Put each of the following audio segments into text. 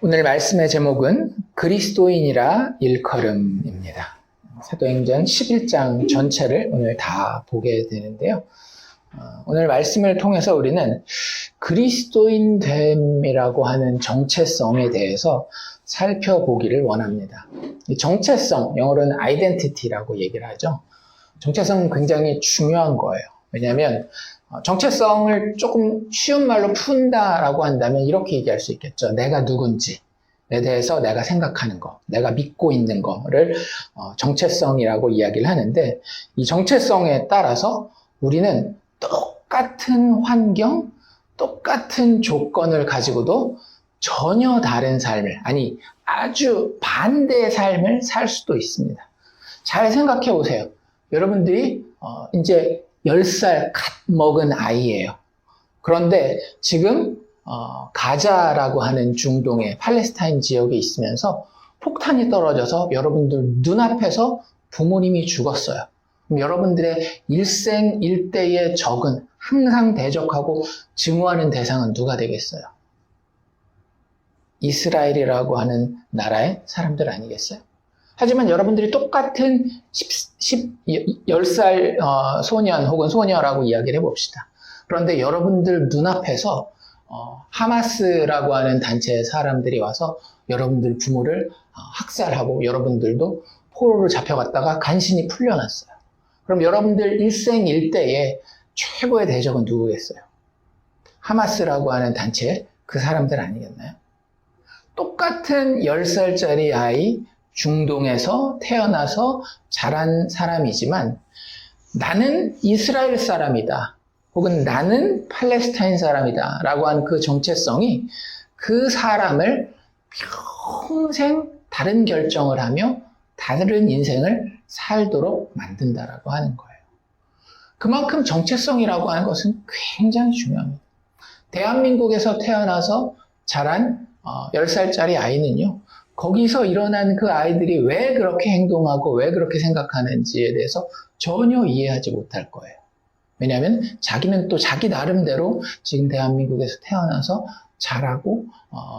오늘 말씀의 제목은 그리스도인이라 일컬음입니다. 사도행전 11장 전체를 오늘 다 보게 되는데요. 오늘 말씀을 통해서 우리는 그리스도인됨이라고 하는 정체성에 대해서 살펴보기를 원합니다. 이 정체성, 영어로는 identity라고 얘기를 하죠. 정체성은 굉장히 중요한 거예요. 왜냐하면 정체성을 조금 쉬운 말로 푼다라고 한다면 이렇게 얘기할 수 있겠죠. 내가 누군지에 대해서 내가 생각하는 거, 내가 믿고 있는 거를 정체성이라고 이야기를 하는데, 이 정체성에 따라서 우리는 똑같은 환경, 똑같은 조건을 가지고도 전혀 다른 삶을, 아니 아주 반대의 삶을 살 수도 있습니다. 잘 생각해 보세요. 여러분들이 이제 10살 갓 먹은 아이예요. 그런데 지금 가자라고 하는 중동의 팔레스타인 지역에 있으면서 폭탄이 떨어져서 여러분들 눈앞에서 부모님이 죽었어요. 그럼 여러분들의 일생일대의 적은 항상 대적하고 증오하는 대상은 누가 되겠어요? 이스라엘이라고 하는 나라의 사람들 아니겠어요? 하지만 여러분들이 똑같은 10살 소년 혹은 소녀라고 이야기를 해봅시다. 그런데 여러분들 눈앞에서 하마스라고 하는 단체의 사람들이 와서 여러분들 부모를 학살하고 여러분들도 포로로 잡혀갔다가 간신히 풀려났어요. 그럼 여러분들 일생일대의 최고의 대적은 누구겠어요? 하마스라고 하는 단체의 그 사람들 아니겠나요? 똑같은 10살짜리 아이, 중동에서 태어나서 자란 사람이지만 나는 이스라엘 사람이다 혹은 나는 팔레스타인 사람이다 라고 하는 그 정체성이 그 사람을 평생 다른 결정을 하며 다른 인생을 살도록 만든다라고 하는 거예요. 그만큼 정체성이라고 하는 것은 굉장히 중요합니다. 대한민국에서 태어나서 자란 10살짜리 아이는요, 거기서 일어난 그 아이들이 왜 그렇게 행동하고 왜 그렇게 생각하는지에 대해서 전혀 이해하지 못할 거예요. 왜냐하면 자기는 또 자기 나름대로 지금 대한민국에서 태어나서 자라고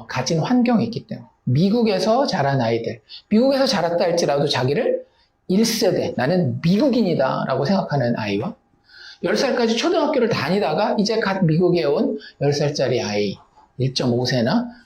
가진 환경이 있기 때문에, 미국에서 자란 아이들, 미국에서 자랐다 할지라도 자기를 1세대, 나는 미국인이다 라고 생각하는 아이와 10살까지 초등학교를 다니다가 이제 갓 미국에 온 10살짜리 아이, 1.5세나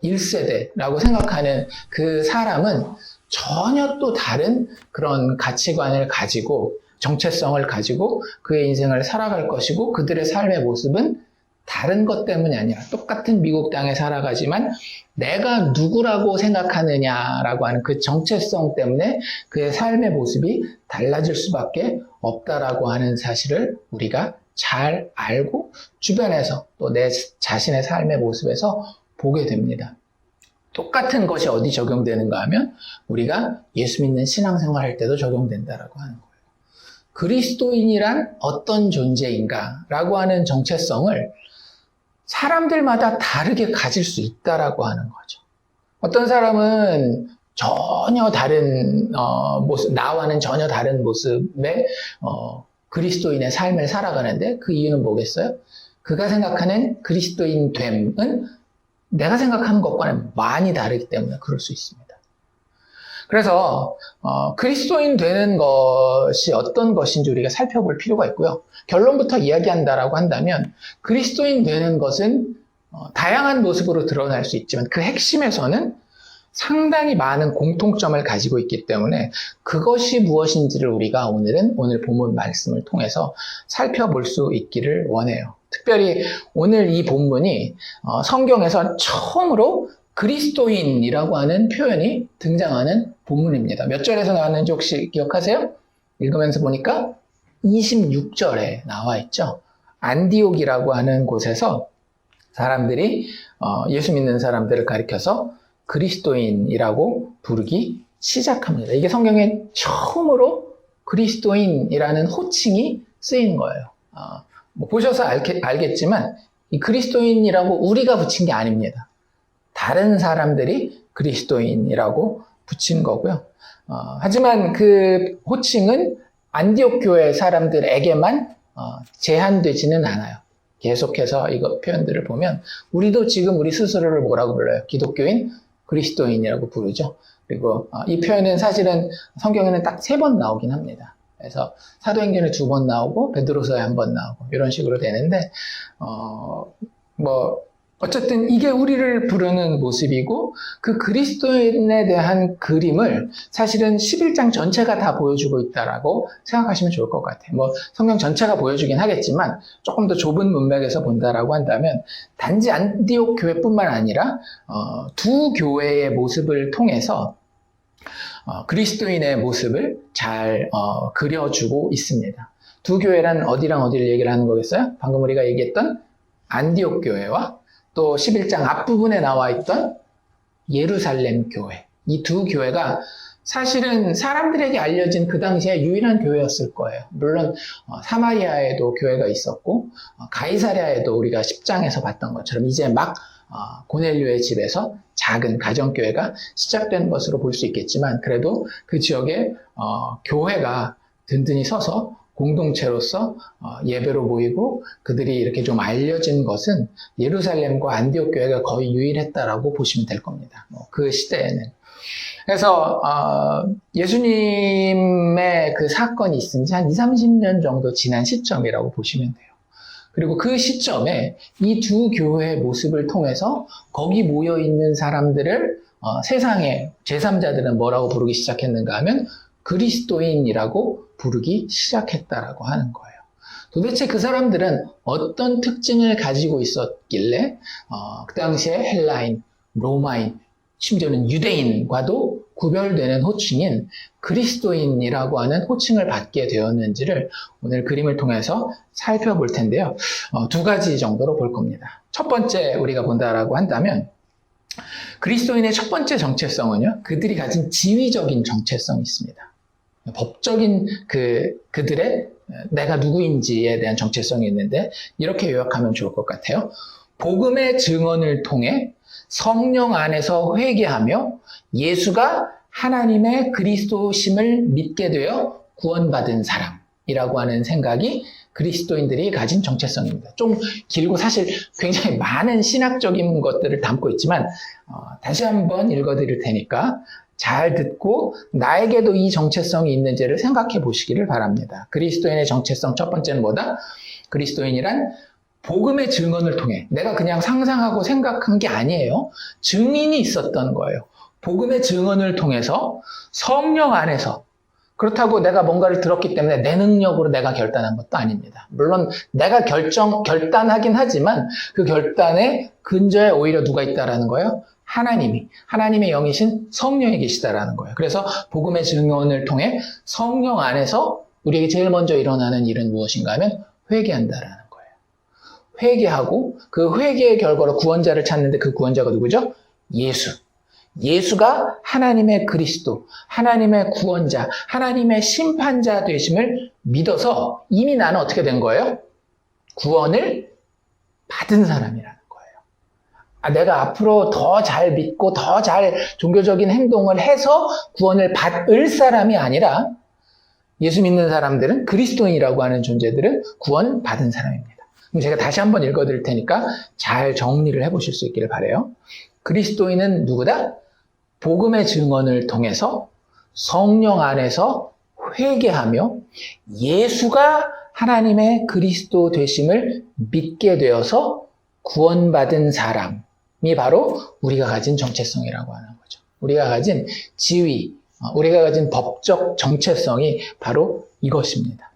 1세대라고 생각하는 그 사람은 전혀 또 다른 그런 가치관을 가지고 정체성을 가지고 그의 인생을 살아갈 것이고, 그들의 삶의 모습은 다른 것 때문이 아니라 똑같은 미국 땅에 살아가지만 내가 누구라고 생각하느냐라고 하는 그 정체성 때문에 그의 삶의 모습이 달라질 수밖에 없다라고 하는 사실을 우리가 잘 알고 주변에서 또 내 자신의 삶의 모습에서 보게 됩니다. 똑같은 것이 어디 적용되는가 하면 우리가 예수 믿는 신앙생활 할 때도 적용된다라고 하는 거예요. 그리스도인이란 어떤 존재인가 라고 하는 정체성을 사람들마다 다르게 가질 수 있다라고 하는 거죠. 어떤 사람은 전혀 다른 모습, 나와는 전혀 다른 모습의 그리스도인의 삶을 살아가는데, 그 이유는 뭐겠어요? 그가 생각하는 그리스도인됨은 내가 생각하는 것과는 많이 다르기 때문에 그럴 수 있습니다. 그래서 그리스도인 되는 것이 어떤 것인지 우리가 살펴볼 필요가 있고요. 결론부터 이야기한다라고 한다면 그리스도인 되는 것은 다양한 모습으로 드러날 수 있지만 그 핵심에서는 상당히 많은 공통점을 가지고 있기 때문에 그것이 무엇인지를 우리가 오늘 본문 말씀을 통해서 살펴볼 수 있기를 원해요. 특별히 오늘 이 본문이 성경에서 처음으로 그리스도인이라고 하는 표현이 등장하는 본문입니다. 몇 절에서 나왔는지 혹시 기억하세요? 읽으면서 보니까 26절에 나와 있죠. 안디옥이라고 하는 곳에서 사람들이 예수 믿는 사람들을 가리켜서 그리스도인이라고 부르기 시작합니다. 이게 성경에 처음으로 그리스도인이라는 호칭이 쓰인 거예요. 보셔서 알겠지만 이 그리스도인이라고 우리가 붙인 게 아닙니다. 다른 사람들이 그리스도인이라고 붙인 거고요. 하지만 그 호칭은 안디옥 교회 사람들에게만 제한되지는 않아요. 계속해서 이거 표현들을 보면 우리도 지금 우리 스스로를 뭐라고 불러요? 기독교인, 그리스도인이라고 부르죠. 그리고 이 표현은 사실은 성경에는 딱 3번 나오긴 합니다. 그래서 사도행전에 2번 나오고 베드로서에 1번 나오고 이런 식으로 되는데 어쨌든 이게 우리를 부르는 모습이고 그 그리스도인에 대한 그림을 사실은 11장 전체가 다 보여주고 있다라고 생각하시면 좋을 것 같아요. 성경 전체가 보여주긴 하겠지만 조금 더 좁은 문맥에서 본다라고 한다면 단지 안디옥 교회뿐만 아니라 두 교회의 모습을 통해서 그리스도인의 모습을 잘 그려주고 있습니다. 두 교회란 어디랑 어디를 얘기를 하는 거겠어요? 방금 우리가 얘기했던 안디옥 교회와 또 11장 앞부분에 나와 있던 예루살렘 교회. 이 두 교회가 사실은 사람들에게 알려진 그 당시에 유일한 교회였을 거예요. 물론 사마리아에도 교회가 있었고 가이사랴에도 우리가 10장에서 봤던 것처럼 이제 막 고넬료의 집에서 작은 가정교회가 시작된 것으로 볼 수 있겠지만 그래도 그 지역에 교회가 든든히 서서 공동체로서 예배로 모이고 그들이 이렇게 좀 알려진 것은 예루살렘과 안디옥 교회가 거의 유일했다라고 보시면 될 겁니다. 그 시대에는. 그래서 예수님의 그 사건이 있은 지 한 20-30년 정도 지난 시점이라고 보시면 돼요. 그리고 그 시점에 이 두 교회의 모습을 통해서 거기 모여있는 사람들을 세상의 제3자들은 뭐라고 부르기 시작했는가 하면 그리스도인이라고 부르기 시작했다라고 하는 거예요. 도대체 그 사람들은 어떤 특징을 가지고 있었길래 그 당시에 헬라인, 로마인, 심지어는 유대인과도 구별되는 호칭인 그리스도인이라고 하는 호칭을 받게 되었는지를 오늘 그림을 통해서 살펴볼 텐데요. 2가지 정도로 볼 겁니다. 첫 번째 우리가 본다라고 한다면 그리스도인의 첫 번째 정체성은요, 그들이 가진 지위적인 정체성이 있습니다. 법적인 그들의 내가 누구인지에 대한 정체성이 있는데 이렇게 요약하면 좋을 것 같아요. 복음의 증언을 통해 성령 안에서 회개하며 예수가 하나님의 그리스도심을 믿게 되어 구원받은 사람이라고 하는 생각이 그리스도인들이 가진 정체성입니다. 좀 길고 사실 굉장히 많은 신학적인 것들을 담고 있지만 다시 한번 읽어드릴 테니까 잘 듣고 나에게도 이 정체성이 있는지를 생각해 보시기를 바랍니다. 그리스도인의 정체성 첫 번째는 뭐다? 그리스도인이란 복음의 증언을 통해 내가 그냥 상상하고 생각한 게 아니에요. 증인이 있었던 거예요. 복음의 증언을 통해서 성령 안에서 그렇다고 내가 뭔가를 들었기 때문에 내 능력으로 내가 결단한 것도 아닙니다. 물론 내가 결단하긴 하지만 그 결단의 근저에 오히려 누가 있다라는 거예요? 하나님의 영이신 성령이 계시다라는 거예요. 그래서 복음의 증언을 통해 성령 안에서 우리에게 제일 먼저 일어나는 일은 무엇인가 하면 회개한다라는 거예요. 회개하고 그 회개의 결과로 구원자를 찾는데 그 구원자가 누구죠? 예수가 하나님의 그리스도, 하나님의 구원자, 하나님의 심판자 되심을 믿어서 이미 나는 어떻게 된 거예요? 구원을 받은 사람이라는 거예요. 내가 앞으로 더 잘 믿고 더 잘 종교적인 행동을 해서 구원을 받을 사람이 아니라 예수 믿는 사람들은 그리스도인이라고 하는 존재들은 구원 받은 사람입니다. 그럼 제가 다시 한번 읽어드릴 테니까 잘 정리를 해보실 수 있기를 바라요. 그리스도인은 누구다? 복음의 증언을 통해서 성령 안에서 회개하며 예수가 하나님의 그리스도 되심을 믿게 되어서 구원받은 사람이 바로 우리가 가진 정체성이라고 하는 거죠. 우리가 가진 지위, 우리가 가진 법적 정체성이 바로 이것입니다.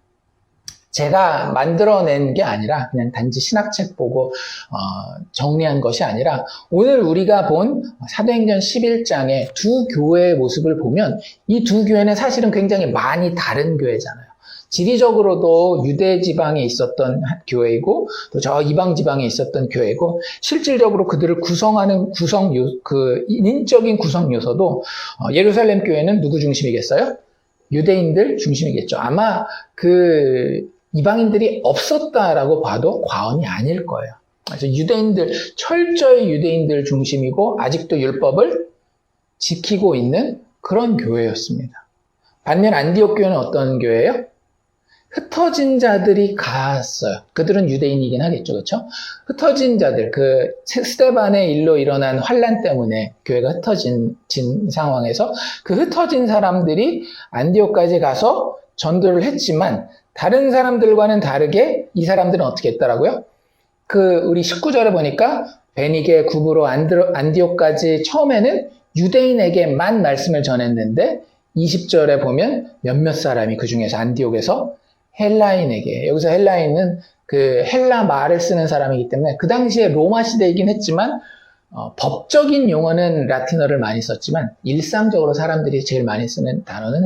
제가 만들어낸 게 아니라 그냥 단지 신학책 보고 정리한 것이 아니라 오늘 우리가 본 사도행전 11장의 두 교회의 모습을 보면 이 두 교회는 사실은 굉장히 많이 다른 교회잖아요. 지리적으로도 유대 지방에 있었던 교회이고 또 저 이방 지방에 있었던 교회고 실질적으로 그들을 구성하는 인적인 구성 요소도 예루살렘 교회는 누구 중심이겠어요? 유대인들 중심이겠죠. 아마 이방인들이 없었다라고 봐도 과언이 아닐 거예요. 그래서 철저히 유대인들 중심이고 아직도 율법을 지키고 있는 그런 교회였습니다. 반면 안디옥 교회는 어떤 교회예요? 흩어진 자들이 갔어요. 그들은 유대인이긴 하겠죠, 그렇죠? 흩어진 자들, 그 스데반의 일로 일어난 환란 때문에 교회가 흩어진 상황에서 그 흩어진 사람들이 안디옥까지 가서 전도를 했지만 다른 사람들과는 다르게 이 사람들은 어떻게 했더라고요? 우리 19절에 보니까 베니게, 구브로, 안디옥까지 처음에는 유대인에게만 말씀을 전했는데 20절에 보면 몇몇 사람이 그 중에서 안디옥에서 헬라인에게, 여기서 헬라인은 그 헬라 말을 쓰는 사람이기 때문에 그 당시에 로마 시대이긴 했지만 법적인 용어는 라틴어를 많이 썼지만 일상적으로 사람들이 제일 많이 쓰는 단어는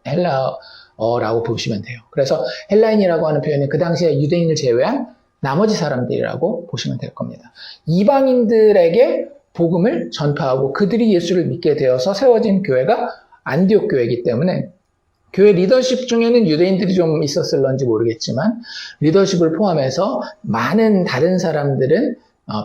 헬라어라고 보시면 돼요. 그래서 헬라인이라고 하는 표현은 그 당시에 유대인을 제외한 나머지 사람들이라고 보시면 될 겁니다. 이방인들에게 복음을 전파하고 그들이 예수를 믿게 되어서 세워진 교회가 안디옥 교회이기 때문에 교회 리더십 중에는 유대인들이 좀 있었을런지 모르겠지만 리더십을 포함해서 많은 다른 사람들은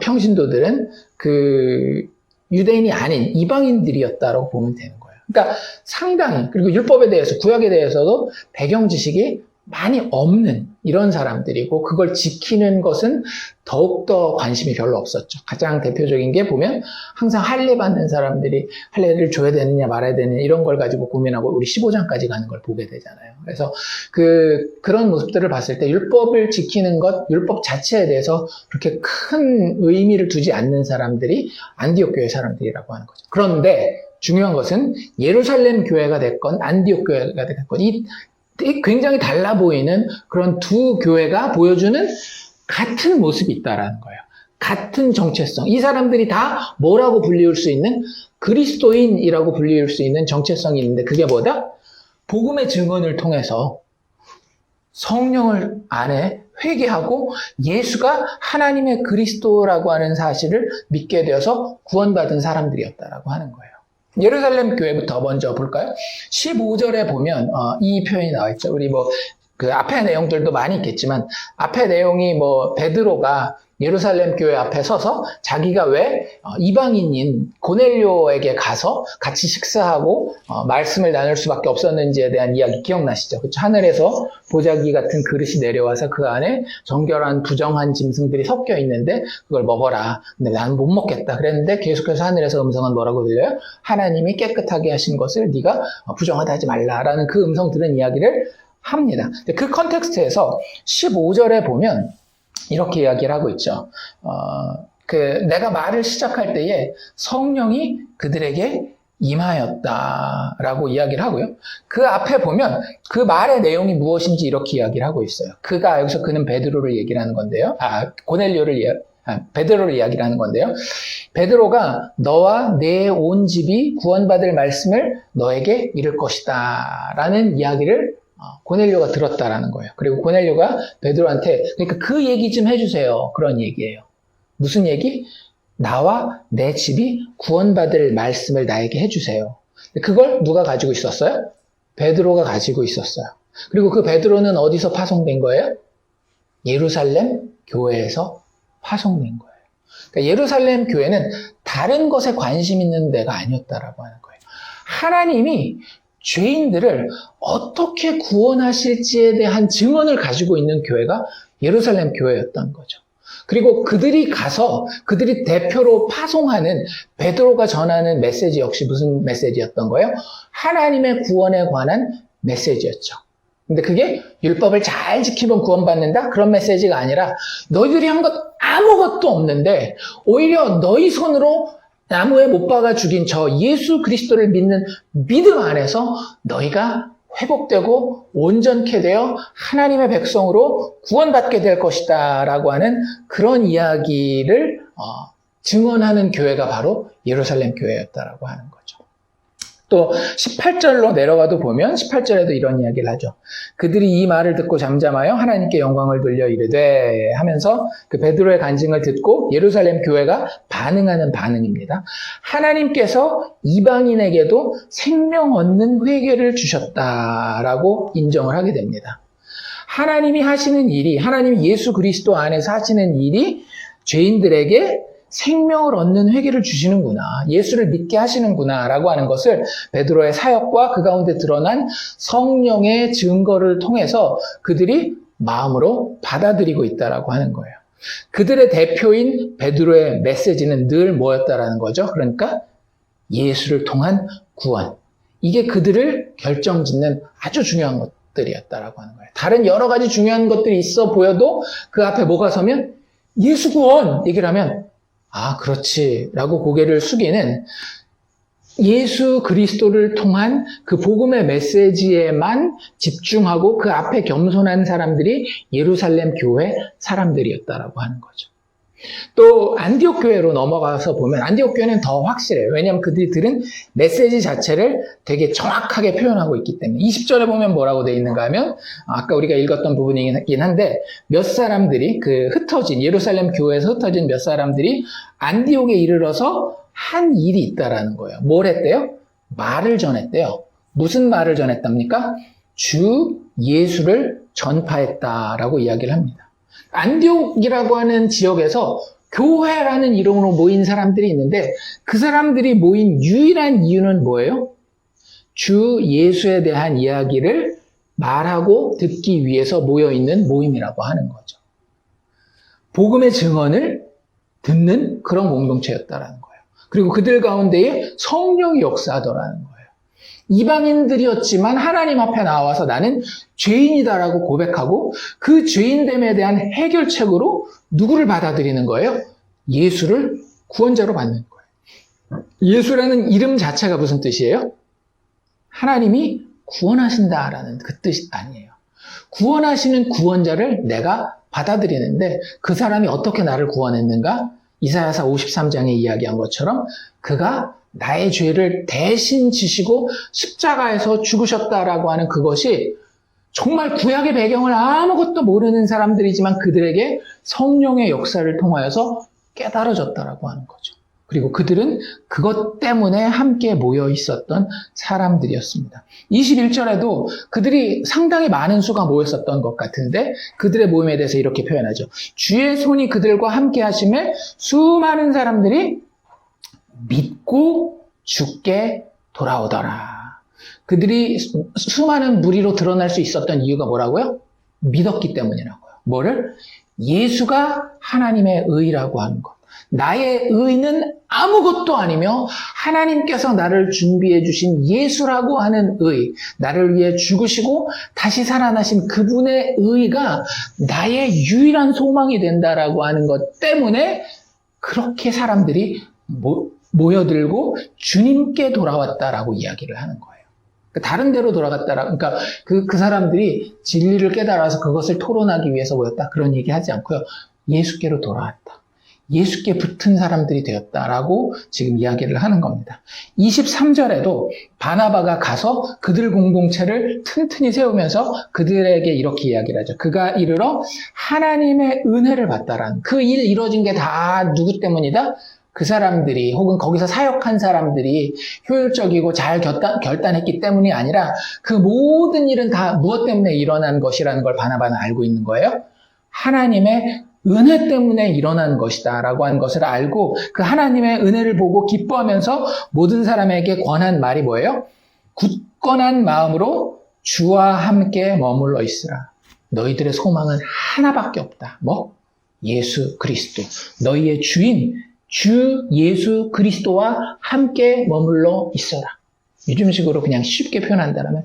평신도들은 그 유대인이 아닌 이방인들이었다고 보면 되는 거예요. 그러니까 상당히, 그리고 율법에 대해서, 구약에 대해서도 배경 지식이 많이 없는 이런 사람들이고 그걸 지키는 것은 더욱더 관심이 별로 없었죠. 가장 대표적인 게 보면 항상 할례 받는 사람들이 할례를 줘야 되느냐 말아야 되느냐 이런 걸 가지고 고민하고 우리 15장까지 가는 걸 보게 되잖아요. 그래서 그런 모습들을 봤을 때 율법을 지키는 것, 율법 자체에 대해서 그렇게 큰 의미를 두지 않는 사람들이 안디옥 교회 사람들이라고 하는 거죠. 그런데 중요한 것은 예루살렘 교회가 됐건 안디옥 교회가 됐건 이 굉장히 달라 보이는 그런 두 교회가 보여주는 같은 모습이 있다라는 거예요. 같은 정체성. 이 사람들이 다 뭐라고 불리울 수 있는 그리스도인이라고 불리울 수 있는 정체성이 있는데 그게 뭐다? 복음의 증언을 통해서 성령을 안에 회개하고 예수가 하나님의 그리스도라고 하는 사실을 믿게 되어서 구원받은 사람들이었다라고 하는 거예요. 예루살렘 교회부터 먼저 볼까요? 15절에 보면 이 표현이 나와 있죠. 우리 그 앞에 내용들도 많이 있겠지만 앞에 내용이 베드로가 예루살렘 교회 앞에 서서 자기가 왜 이방인인 고넬료에게 가서 같이 식사하고 말씀을 나눌 수밖에 없었는지에 대한 이야기 기억나시죠? 그렇죠? 하늘에서 보자기 같은 그릇이 내려와서 그 안에 정결한 부정한 짐승들이 섞여 있는데 그걸 먹어라. 근데 나는 못 먹겠다. 그랬는데 계속해서 하늘에서 음성은 뭐라고 들려요? 하나님이 깨끗하게 하신 것을 네가 부정하다 하지 말라라는 그 음성 들은 이야기를 합니다. 그 컨텍스트에서 15절에 보면 이렇게 이야기를 하고 있죠. 내가 말을 시작할 때에 성령이 그들에게 임하였다라고 이야기를 하고요. 그 앞에 보면 그 말의 내용이 무엇인지 이렇게 이야기를 하고 있어요. 여기서 그는 베드로를 얘기를 하는 건데요. 베드로를 이야기를 하는 건데요. 베드로가 너와 내 온 집이 구원받을 말씀을 너에게 이를 것이다 라는 이야기를 고넬료가 들었다라는 거예요. 그리고 고넬료가 베드로한테 그러니까 그 얘기 좀 해주세요. 그런 얘기예요. 무슨 얘기? 나와 내 집이 구원받을 말씀을 나에게 해주세요. 그걸 누가 가지고 있었어요? 베드로가 가지고 있었어요. 그리고 그 베드로는 어디서 파송된 거예요? 예루살렘 교회에서 파송된 거예요. 그러니까 예루살렘 교회는 다른 것에 관심 있는 데가 아니었다라고 하는 거예요. 하나님이 죄인들을 어떻게 구원하실지에 대한 증언을 가지고 있는 교회가 예루살렘 교회였던 거죠. 그리고 그들이 가서 그들이 대표로 파송하는 베드로가 전하는 메시지 역시 무슨 메시지였던 거예요? 하나님의 구원에 관한 메시지였죠. 근데 그게 율법을 잘 지키면 구원받는다? 그런 메시지가 아니라 너희들이 한 것 아무것도 없는데 오히려 너희 손으로 나무에 못 박아 죽인 저 예수 그리스도를 믿는 믿음 안에서 너희가 회복되고 온전케 되어 하나님의 백성으로 구원받게 될 것이다 라고 하는 그런 이야기를 증언하는 교회가 바로 예루살렘 교회였다라고 하는 거죠. 또 18절로 내려가도 보면 18절에도 이런 이야기를 하죠. 그들이 이 말을 듣고 잠잠하여 하나님께 영광을 돌려 이르되 하면서 그 베드로의 간증을 듣고 예루살렘 교회가 반응하는 반응입니다. 하나님께서 이방인에게도 생명 얻는 회개를 주셨다라고 인정을 하게 됩니다. 하나님이 하시는 일이, 하나님이 예수 그리스도 안에서 하시는 일이 죄인들에게 생명을 얻는 회개를 주시는구나. 예수를 믿게 하시는구나 라고 하는 것을 베드로의 사역과 그 가운데 드러난 성령의 증거를 통해서 그들이 마음으로 받아들이고 있다라고 하는 거예요. 그들의 대표인 베드로의 메시지는 늘 뭐였다라는 거죠? 그러니까 예수를 통한 구원. 이게 그들을 결정짓는 아주 중요한 것들이었다라고 하는 거예요. 다른 여러 가지 중요한 것들이 있어 보여도 그 앞에 뭐가 서면 예수 구원 얘기를 하면 아, 그렇지 라고 고개를 숙이는 예수 그리스도를 통한 그 복음의 메시지에만 집중하고 그 앞에 겸손한 사람들이 예루살렘 교회 사람들이었다라고 하는 거죠. 또 안디옥 교회로 넘어가서 보면 안디옥 교회는 더 확실해요. 왜냐하면 그들이 들은 메시지 자체를 되게 정확하게 표현하고 있기 때문에 20절에 보면 뭐라고 되어 있는가 하면 아까 우리가 읽었던 부분이긴 한데 몇 사람들이 그 흩어진 예루살렘 교회에서 흩어진 몇 사람들이 안디옥에 이르러서 한 일이 있다라는 거예요. 뭘 했대요? 말을 전했대요. 무슨 말을 전했답니까? 주 예수를 전파했다라고 이야기를 합니다. 안디옥이라고 하는 지역에서 교회라는 이름으로 모인 사람들이 있는데 그 사람들이 모인 유일한 이유는 뭐예요? 주 예수에 대한 이야기를 말하고 듣기 위해서 모여있는 모임이라고 하는 거죠. 복음의 증언을 듣는 그런 공동체였다라는 거예요. 그리고 그들 가운데에 성령이 역사하더라는 거예요. 이방인들이었지만 하나님 앞에 나와서 나는 죄인이다라고 고백하고 그 죄인됨에 대한 해결책으로 누구를 받아들이는 거예요? 예수를 구원자로 받는 거예요. 예수라는 이름 자체가 무슨 뜻이에요? 하나님이 구원하신다라는 그 뜻이 아니에요. 구원하시는 구원자를 내가 받아들이는데 그 사람이 어떻게 나를 구원했는가? 이사야서 53장에 이야기한 것처럼 그가 나의 죄를 대신 지시고 십자가에서 죽으셨다라고 하는 그것이 정말 구약의 배경을 아무것도 모르는 사람들이지만 그들에게 성령의 역사를 통하여서 깨달아졌다라고 하는 거죠. 그리고 그들은 그것 때문에 함께 모여 있었던 사람들이었습니다. 21절에도 그들이 상당히 많은 수가 모였었던 것 같은데 그들의 모임에 대해서 이렇게 표현하죠. 주의 손이 그들과 함께 하심에 수많은 사람들이 믿고 죽게 돌아오더라. 그들이 수많은 무리로 드러날 수 있었던 이유가 뭐라고요? 믿었기 때문이라고요. 뭐를? 예수가 하나님의 의라고 하는 것. 나의 의는 아무것도 아니며 하나님께서 나를 준비해 주신 예수라고 하는 의, 나를 위해 죽으시고 다시 살아나신 그분의 의가 나의 유일한 소망이 된다라고 하는 것 때문에 그렇게 사람들이 모여들고 주님께 돌아왔다라고 이야기를 하는 거예요. 다른 데로 돌아갔다라, 그러니까 그 사람들이 진리를 깨달아서 그것을 토론하기 위해서 모였다. 그런 얘기 하지 않고요. 예수께로 돌아왔다. 예수께 붙은 사람들이 되었다라고 지금 이야기를 하는 겁니다. 23절에도 바나바가 가서 그들 공동체를 튼튼히 세우면서 그들에게 이렇게 이야기를 하죠. 그가 이르러 하나님의 은혜를 받다라는 그 일 이루어진 게 다 누구 때문이다? 그 사람들이 혹은 거기서 사역한 사람들이 효율적이고 잘 결단했기 때문이 아니라 그 모든 일은 다 무엇 때문에 일어난 것이라는 걸 바나바는 알고 있는 거예요. 하나님의 은혜 때문에 일어난 것이다 라고 하는 것을 알고 그 하나님의 은혜를 보고 기뻐하면서 모든 사람에게 권한 말이 뭐예요? 굳건한 마음으로 주와 함께 머물러 있으라. 너희들의 소망은 하나밖에 없다. 뭐? 예수 그리스도. 너희의 주인 주 예수 그리스도와 함께 머물러 있어라. 요즘식으로 그냥 쉽게 표현한다면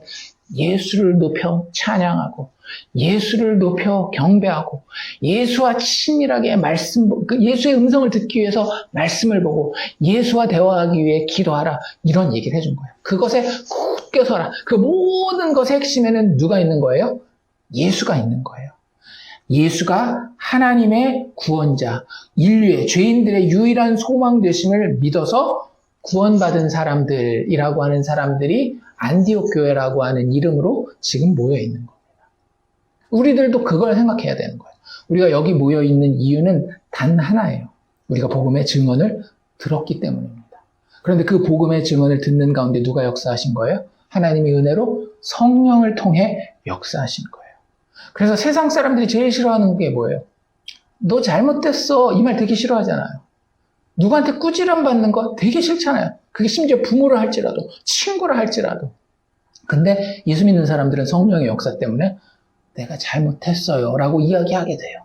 예수를 높여 찬양하고 예수를 높여 경배하고 예수와 친밀하게 예수의 음성을 듣기 위해서 말씀을 보고 예수와 대화하기 위해 기도하라. 이런 얘기를 해준 거예요. 그것에 굳게 서라. 그 모든 것의 핵심에는 누가 있는 거예요? 예수가 있는 거예요. 예수가 하나님의 구원자, 인류의 죄인들의 유일한 소망 되심을 믿어서 구원받은 사람들이라고 하는 사람들이 안디옥 교회라고 하는 이름으로 지금 모여 있는 겁니다. 우리들도 그걸 생각해야 되는 거예요. 우리가 여기 모여 있는 이유는 단 하나예요. 우리가 복음의 증언을 들었기 때문입니다. 그런데 그 복음의 증언을 듣는 가운데 누가 역사하신 거예요? 하나님의 은혜로 성령을 통해 역사하신 거예요. 그래서 세상 사람들이 제일 싫어하는 게 뭐예요? 너 잘못됐어. 이 말 되게 싫어하잖아요. 누구한테 꾸지람 받는 거 되게 싫잖아요. 그게 심지어 부모를 할지라도, 친구를 할지라도. 근데 예수 믿는 사람들은 성령의 역사 때문에 내가 잘못했어요 라고 이야기하게 돼요.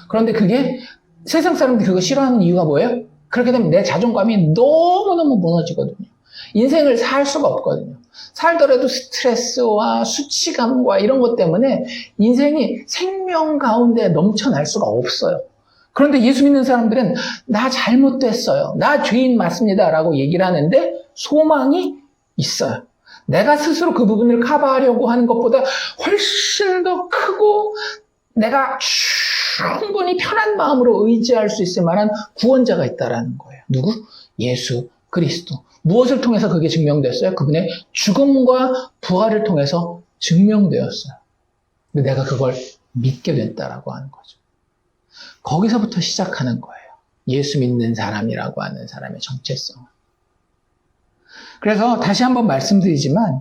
그런데 그게 세상 사람들이 그거 싫어하는 이유가 뭐예요? 그렇게 되면 내 자존감이 너무너무 무너지거든요. 인생을 살 수가 없거든요. 살더라도 스트레스와 수치감과 이런 것 때문에 인생이 생명 가운데 넘쳐날 수가 없어요. 그런데 예수 믿는 사람들은 나 잘못됐어요. 나 죄인 맞습니다 라고 얘기를 하는데 소망이 있어요. 내가 스스로 그 부분을 커버하려고 하는 것보다 훨씬 더 크고 내가 충분히 편한 마음으로 의지할 수 있을 만한 구원자가 있다라는 거예요. 누구? 예수 그리스도. 무엇을 통해서 그게 증명됐어요? 그분의 죽음과 부활을 통해서 증명되었어요. 근데 내가 그걸 믿게 됐다라고 하는 거죠. 거기서부터 시작하는 거예요. 예수 믿는 사람이라고 하는 사람의 정체성. 그래서 다시 한번 말씀드리지만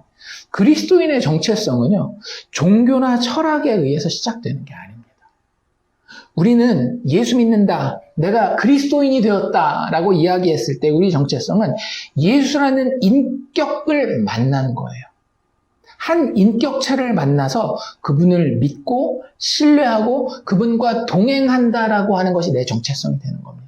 그리스도인의 정체성은요, 종교나 철학에 의해서 시작되는 게 아닙니다. 우리는 예수 믿는다, 내가 그리스도인이 되었다라고 이야기했을 때 우리 정체성은 예수라는 인격을 만난 거예요. 한 인격체를 만나서 그분을 믿고 신뢰하고 그분과 동행한다라고 하는 것이 내 정체성이 되는 겁니다.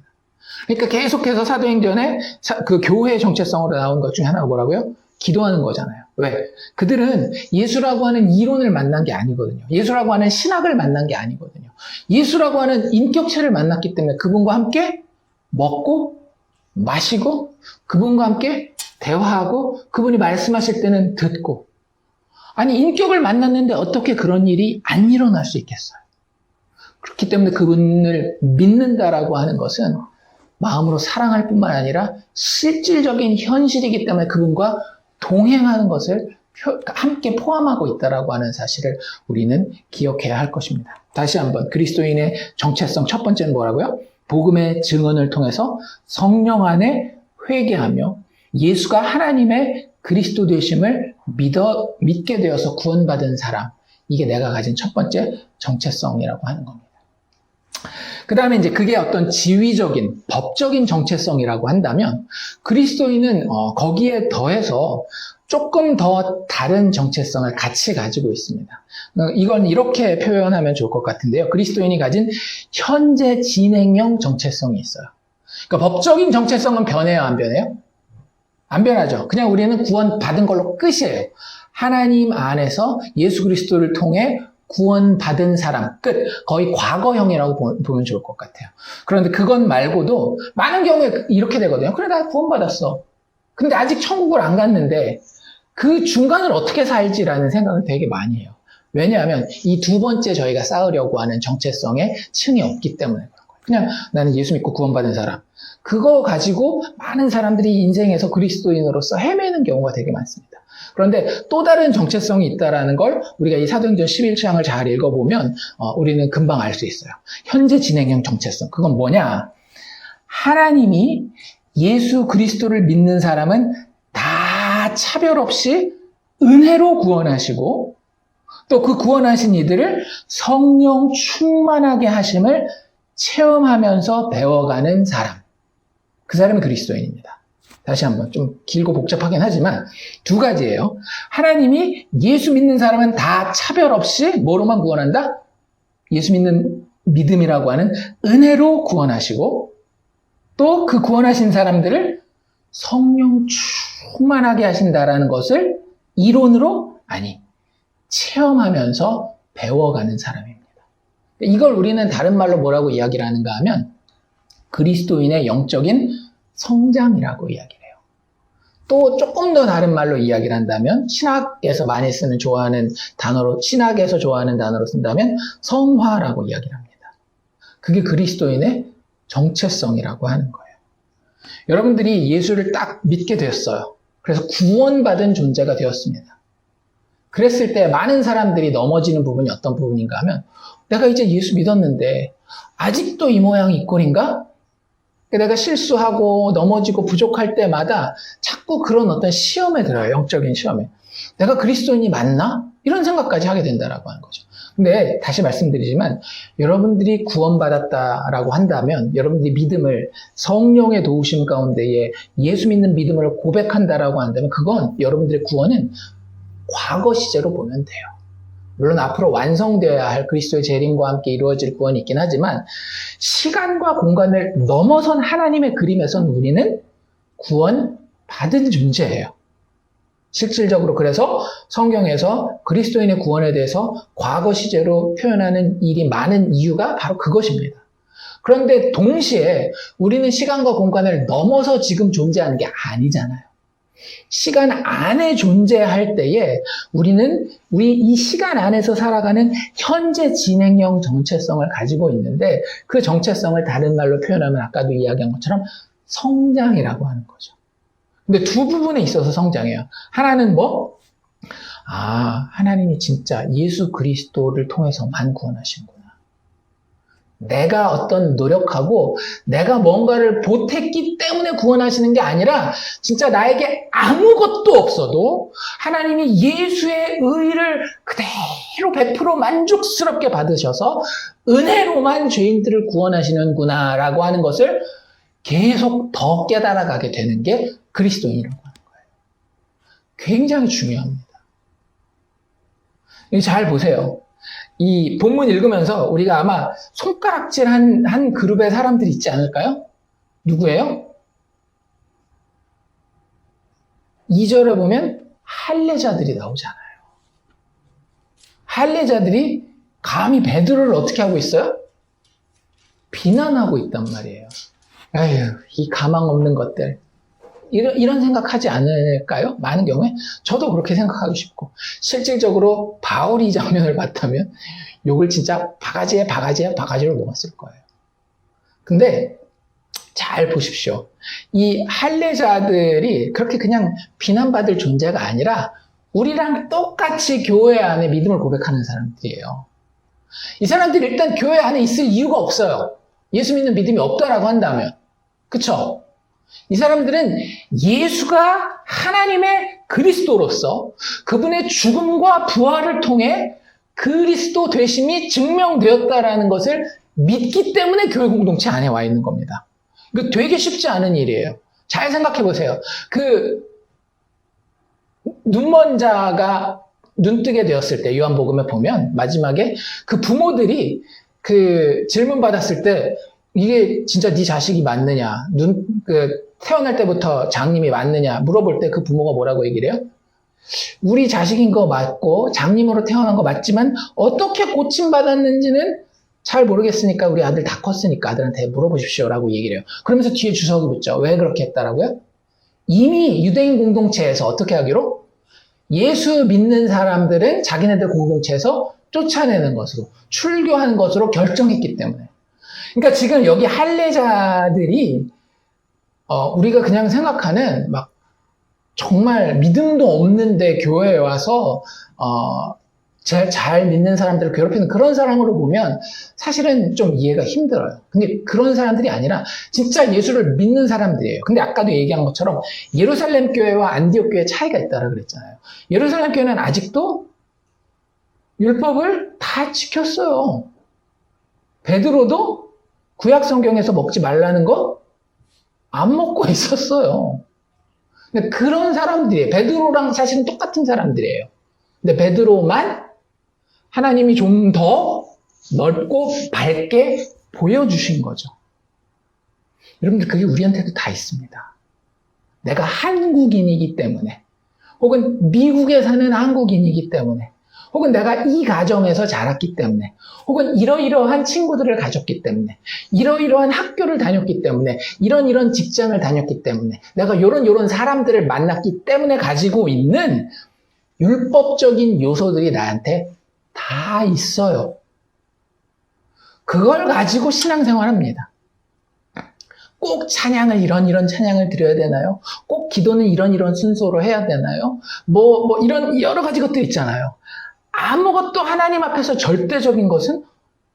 그러니까 계속해서 사도행전에 그 교회의 정체성으로 나온 것 중에 하나가 뭐라고요? 기도하는 거잖아요. 왜? 그들은 예수라고 하는 이론을 만난 게 아니거든요. 예수라고 하는 신학을 만난 게 아니거든요. 예수라고 하는 인격체를 만났기 때문에 그분과 함께 먹고 마시고 그분과 함께 대화하고 그분이 말씀하실 때는 듣고, 아니 인격을 만났는데 어떻게 그런 일이 안 일어날 수 있겠어요? 그렇기 때문에 그분을 믿는다라고 하는 것은 마음으로 사랑할 뿐만 아니라 실질적인 현실이기 때문에 그분과 동행하는 것을 함께 포함하고 있다라고 하는 사실을 우리는 기억해야 할 것입니다. 다시 한번 그리스도인의 정체성 첫 번째는 뭐라고요? 복음의 증언을 통해서 성령 안에 회개하며 예수가 하나님의 그리스도 되심을 믿게 되어서 구원받은 사람. 이게 내가 가진 첫 번째 정체성이라고 하는 겁니다. 그 다음에 이제 그게 어떤 지위적인, 법적인 정체성이라고 한다면 그리스도인은 거기에 더해서 조금 더 다른 정체성을 같이 가지고 있습니다. 이건 이렇게 표현하면 좋을 것 같은데요. 그리스도인이 가진 현재 진행형 정체성이 있어요. 그러니까 법적인 정체성은 변해요, 안 변해요? 안 변하죠. 그냥 우리는 구원 받은 걸로 끝이에요. 하나님 안에서 예수 그리스도를 통해 구원받은 사람, 끝. 거의 과거형이라고 보면 좋을 것 같아요. 그런데 그건 말고도 많은 경우에 이렇게 되거든요. 그래, 나 구원받았어. 근데 아직 천국을 안 갔는데 그 중간을 어떻게 살지라는 생각을 되게 많이 해요. 왜냐하면 이 두 번째 저희가 쌓으려고 하는 정체성에 층이 없기 때문에 그런 거예요. 그냥 나는 예수 믿고 구원받은 사람. 그거 가지고 많은 사람들이 인생에서 그리스도인으로서 헤매는 경우가 되게 많습니다. 그런데 또 다른 정체성이 있다는 걸 우리가 이 사도행전 11장을 잘 읽어보면 우리는 금방 알 수 있어요. 현재 진행형 정체성. 그건 뭐냐? 하나님이 예수 그리스도를 믿는 사람은 다 차별 없이 은혜로 구원하시고 또 그 구원하신 이들을 성령 충만하게 하심을 체험하면서 배워가는 사람. 그 사람이 그리스도인입니다. 다시 한번 좀 길고 복잡하긴 하지만 두 가지예요. 하나님이 예수 믿는 사람은 다 차별 없이 뭐로만 구원한다? 예수 믿는 믿음이라고 하는 은혜로 구원하시고 또 그 구원하신 사람들을 성령 충만하게 하신다라는 것을 이론으로 아니 체험하면서 배워가는 사람입니다. 이걸 우리는 다른 말로 뭐라고 이야기를 하는가 하면 그리스도인의 영적인 성장이라고 이야기를 해요. 또 조금 더 다른 말로 이야기를 한다면 신학에서 많이 쓰는 신학에서 좋아하는 단어로 쓴다면 성화라고 이야기를 합니다. 그게 그리스도인의 정체성이라고 하는 거예요. 여러분들이 예수를 딱 믿게 되었어요. 그래서 구원받은 존재가 되었습니다. 그랬을 때 많은 사람들이 넘어지는 부분이 어떤 부분인가 하면 내가 이제 예수 믿었는데 아직도 이 모양 이 꼴인가? 내가 실수하고 넘어지고 부족할 때마다 자꾸 그런 어떤 시험에 들어요. 영적인 시험에. 내가 그리스도인이 맞나? 이런 생각까지 하게 된다라고 하는 거죠. 근데 다시 말씀드리지만 여러분들이 구원받았다라고 한다면 여러분들이 믿음을 성령의 도우심 가운데에 예수 믿는 믿음을 고백한다라고 한다면 그건 여러분들의 구원은 과거 시제로 보면 돼요. 물론 앞으로 완성되어야 할 그리스도의 재림과 함께 이루어질 구원이 있긴 하지만 시간과 공간을 넘어선 하나님의 그림에선 우리는 구원받은 존재예요. 실질적으로 그래서 성경에서 그리스도인의 구원에 대해서 과거 시제로 표현하는 일이 많은 이유가 바로 그것입니다. 그런데 동시에 우리는 시간과 공간을 넘어서 지금 존재하는 게 아니잖아요. 시간 안에 존재할 때에 우리는 우리 이 시간 안에서 살아가는 현재 진행형 정체성을 가지고 있는데 그 정체성을 다른 말로 표현하면 아까도 이야기한 것처럼 성장이라고 하는 거죠. 근데 두 부분에 있어서 성장해요. 하나는 뭐? 하나님이 진짜 예수 그리스도를 통해서만 구원하신구나. 내가 어떤 노력하고 내가 뭔가를 보탰기 때문에 구원하시는 게 아니라 진짜 나에게 아무것도 없어도 하나님이 예수의 의를 그대로 100% 만족스럽게 받으셔서 은혜로만 죄인들을 구원하시는구나 라고 하는 것을 계속 더 깨달아가게 되는 게 그리스도인이라고 하는 거예요. 굉장히 중요합니다. 잘 보세요. 이 본문 읽으면서 우리가 아마 손가락질 한 그룹의 사람들이 있지 않을까요? 누구예요? 2절에 보면 할례자들이 나오잖아요. 할례자들이 감히 베드로를 어떻게 하고 있어요? 비난하고 있단 말이에요. 에휴, 이 가망 없는 것들. 이런 생각하지 않을까요? 많은 경우에 저도 그렇게 생각하고 싶고 실질적으로 바울이 이 장면을 봤다면 욕을 진짜 바가지로 먹었을 거예요. 근데 잘 보십시오. 이 할례자들이 그렇게 그냥 비난받을 존재가 아니라 우리랑 똑같이 교회 안에 믿음을 고백하는 사람들이에요. 이 사람들이 일단 교회 안에 있을 이유가 없어요. 예수 믿는 믿음이 없다라고 한다면. 그쵸? 이 사람들은 예수가 하나님의 그리스도로서 그분의 죽음과 부활을 통해 그리스도 되심이 증명되었다라는 것을 믿기 때문에 교회 공동체 안에 와 있는 겁니다. 이거 되게 쉽지 않은 일이에요. 잘 생각해 보세요. 그 눈먼 자가 눈뜨게 되었을 때 요한복음에 보면 마지막에 그 부모들이 그 질문 받았을 때 이게 진짜 네 자식이 맞느냐, 태어날 때부터 장님이 맞느냐 물어볼 때 그 부모가 뭐라고 얘기를 해요? 우리 자식인 거 맞고 장님으로 태어난 거 맞지만 어떻게 고침받았는지는 잘 모르겠으니까 우리 아들 다 컸으니까 아들한테 물어보십시오라고 얘기를 해요. 그러면서 뒤에 주석이 붙죠. 왜 그렇게 했다라고요? 이미 유대인 공동체에서 어떻게 하기로? 예수 믿는 사람들은 자기네들 공동체에서 쫓아내는 것으로, 출교하는 것으로 결정했기 때문에. 그러니까 지금 여기 할례자들이 우리가 그냥 생각하는 막 정말 믿음도 없는데 교회에 와서 잘 믿는 사람들을 괴롭히는 그런 사람으로 보면 사실은 좀 이해가 힘들어요. 근데 그런 사람들이 아니라 진짜 예수를 믿는 사람들이에요. 근데 아까도 얘기한 것처럼 예루살렘 교회와 안디옥 교회의 차이가 있다고 그랬잖아요. 예루살렘 교회는 아직도 율법을 다 지켰어요. 베드로도 구약 성경에서 먹지 말라는 거 안 먹고 있었어요. 근데 그런 사람들이에요. 베드로랑 사실은 똑같은 사람들이에요. 근데 베드로만 하나님이 좀 더 넓고 밝게 보여주신 거죠. 여러분들 그게 우리한테도 다 있습니다. 내가 한국인이기 때문에 혹은 미국에 사는 한국인이기 때문에 혹은 내가 이 가정에서 자랐기 때문에 혹은 이러이러한 친구들을 가졌기 때문에 이러이러한 학교를 다녔기 때문에 이런 직장을 다녔기 때문에 내가 이런 사람들을 만났기 때문에 가지고 있는 율법적인 요소들이 나한테 다 있어요. 그걸 가지고 신앙생활합니다. 꼭 찬양을 이런 찬양을 드려야 되나요? 꼭 기도는 이런 순서로 해야 되나요? 이런 여러 가지 것들 있잖아요. 아무것도 하나님 앞에서 절대적인 것은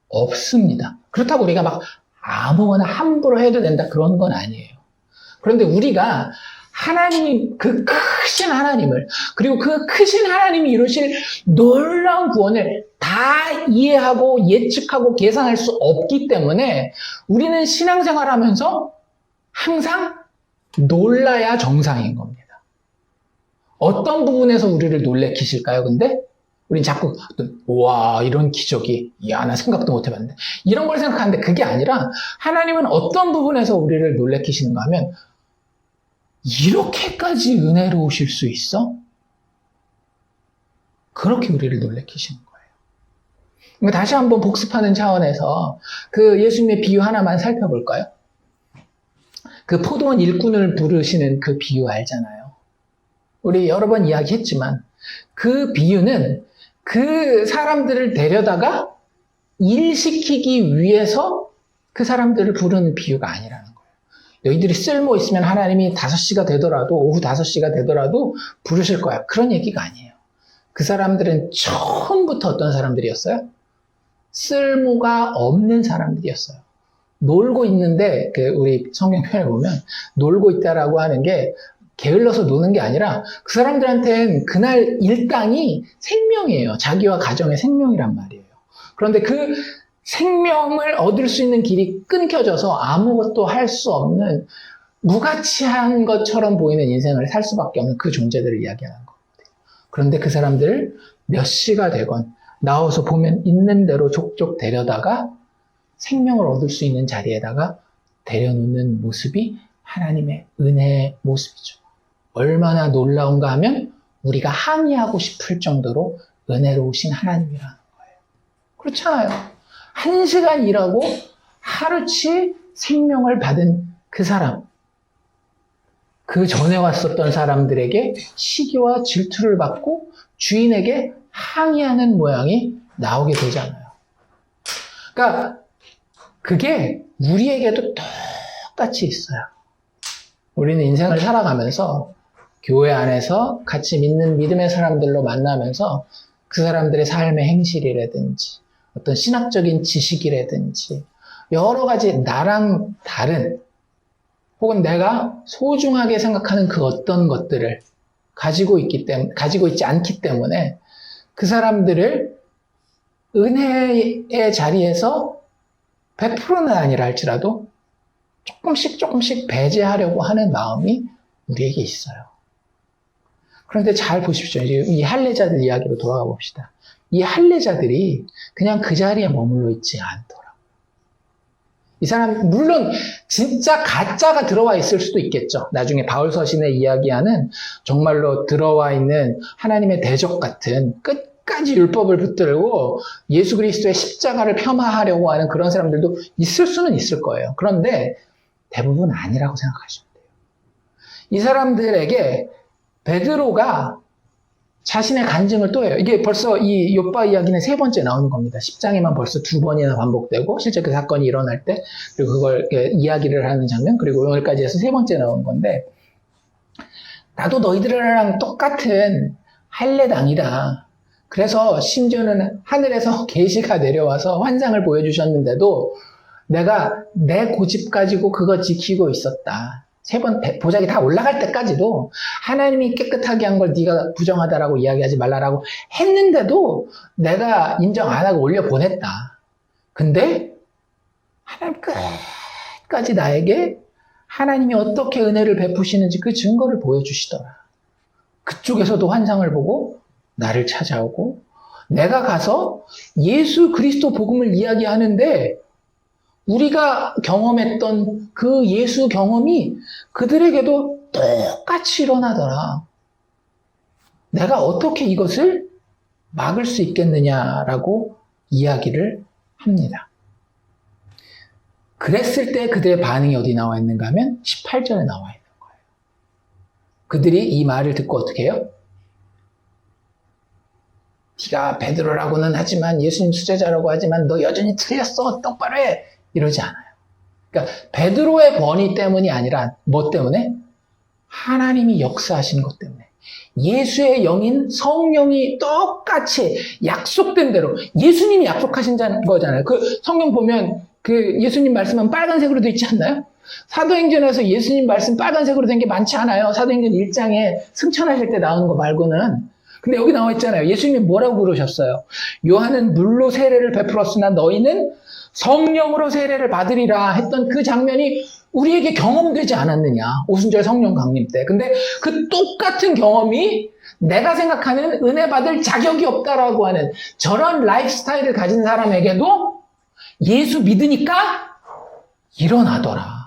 없습니다. 그렇다고 우리가 막 아무거나 함부로 해도 된다 그런 건 아니에요. 그런데 우리가 하나님, 그 크신 하나님을, 그리고 그 크신 하나님이 이루실 놀라운 구원을 다 이해하고 예측하고 계산할 수 없기 때문에 우리는 신앙생활 하면서 항상 놀라야 정상인 겁니다. 어떤 부분에서 우리를 놀래키실까요, 근데? 우린 자꾸, 와, 이런 기적이, 야, 나 생각도 못 해봤는데. 이런 걸 생각하는데 그게 아니라 하나님은 어떤 부분에서 우리를 놀래키시는가 하면 이렇게까지 은혜로우실 수 있어? 그렇게 우리를 놀래키시는 거예요. 그러니까 다시 한번 복습하는 차원에서 그 예수님의 비유 하나만 살펴볼까요? 그 포도원 일꾼을 부르시는 그 비유 알잖아요. 우리 여러 번 이야기했지만 그 비유는 그 사람들을 데려다가 일시키기 위해서 그 사람들을 부르는 비유가 아니라는 거예요. 너희들이 쓸모 있으면 하나님이 5시가 되더라도, 오후 5시가 되더라도 부르실 거야. 그런 얘기가 아니에요. 그 사람들은 처음부터 어떤 사람들이었어요? 쓸모가 없는 사람들이었어요. 놀고 있는데, 우리 성경 표현을 보면, 놀고 있다라고 하는 게 게을러서 노는 게 아니라 그 사람들한테는 그날 일당이 생명이에요. 자기와 가정의 생명이란 말이에요. 그런데 그 생명을 얻을 수 있는 길이 끊겨져서 아무것도 할 수 없는 무가치한 것처럼 보이는 인생을 살 수밖에 없는 그 존재들을 이야기하는 거거든요. 그런데 그 사람들을 몇 시가 되건 나와서 보면 있는 대로 족족 데려다가 생명을 얻을 수 있는 자리에다가 데려놓는 모습이 하나님의 은혜의 모습이죠. 얼마나 놀라운가 하면 우리가 항의하고 싶을 정도로 은혜로우신 하나님이라는 거예요. 그렇잖아요. 1시간 일하고 하루치 생명을 받은 그 사람, 그 전에 왔었던 사람들에게 시기와 질투를 받고 주인에게 항의하는 모양이 나오게 되잖아요. 그러니까 그게 우리에게도 똑같이 있어요. 우리는 인생을 살아가면서 교회 안에서 같이 믿는 믿음의 사람들로 만나면서 그 사람들의 삶의 행실이라든지 어떤 신학적인 지식이라든지 여러 가지 나랑 다른 혹은 내가 소중하게 생각하는 그 어떤 것들을 가지고 있지 않기 때문에 그 사람들을 은혜의 자리에서 100%는 아니라 할지라도 조금씩 배제하려고 하는 마음이 우리에게 있어요. 그런데 잘 보십시오. 이제 이 할례자들 이야기로 돌아가 봅시다. 이 할례자들이 그냥 그 자리에 머물러 있지 않더라고요. 이 사람, 물론 진짜 가짜가 들어와 있을 수도 있겠죠. 나중에 바울 서신에 이야기하는 정말로 들어와 있는 하나님의 대적 같은 끝까지 율법을 붙들고 예수 그리스도의 십자가를 폄하하려고 하는 그런 사람들도 있을 수는 있을 거예요. 그런데 대부분 아니라고 생각하시면 돼요. 이 사람들에게 베드로가 자신의 간증을 또 해요. 이게 벌써 이 욥바 이야기는 3번째 나오는 겁니다. 10장에만 벌써 2번이나 반복되고 실제 그 사건이 일어날 때 그리고 그걸 이야기를 하는 장면 그리고 오늘까지 해서 3번째 나오는 건데 나도 너희들이랑 똑같은 할례당이다. 그래서 심지어는 하늘에서 계시가 내려와서 환상을 보여주셨는데도 내가 내 고집 가지고 그거 지키고 있었다. 3번 보자기 다 올라갈 때까지도 하나님이 깨끗하게 한 걸 네가 부정하다라고 이야기하지 말라라고 했는데도 내가 인정 안 하고 올려보냈다. 근데 하나님 끝까지 나에게 하나님이 어떻게 은혜를 베푸시는지 그 증거를 보여주시더라. 그쪽에서도 환상을 보고 나를 찾아오고 내가 가서 예수 그리스도 복음을 이야기하는데 우리가 경험했던 그 예수 경험이 그들에게도 똑같이 일어나더라. 내가 어떻게 이것을 막을 수 있겠느냐라고 이야기를 합니다. 그랬을 때 그들의 반응이 어디 나와 있는가 하면 18절에 나와 있는 거예요. 그들이 이 말을 듣고 어떻게 해요? 네가 베드로라고는 하지만 예수님 수제자라고 하지만 너 여전히 틀렸어. 똑바로 해. 이러지 않아요. 그러니까 베드로의 권위 때문이 아니라 뭐 때문에? 하나님이 역사하시는 것 때문에. 예수의 영인 성령이 똑같이 약속된 대로 예수님이 약속하신 거잖아요. 그 성경 보면 그 예수님 말씀은 빨간색으로 돼 있지 않나요? 사도행전에서 예수님 말씀 빨간색으로 된 게 많지 않아요. 사도행전 1장에 승천하실 때 나오는 거 말고는. 근데 여기 나와 있잖아요. 예수님이 뭐라고 그러셨어요? 요한은 물로 세례를 베풀었으나 너희는 성령으로 세례를 받으리라 했던 그 장면이 우리에게 경험되지 않았느냐. 오순절 성령 강림 때. 근데 그 똑같은 경험이 내가 생각하는 은혜 받을 자격이 없다라고 하는 저런 라이프 스타일을 가진 사람에게도 예수 믿으니까 일어나더라.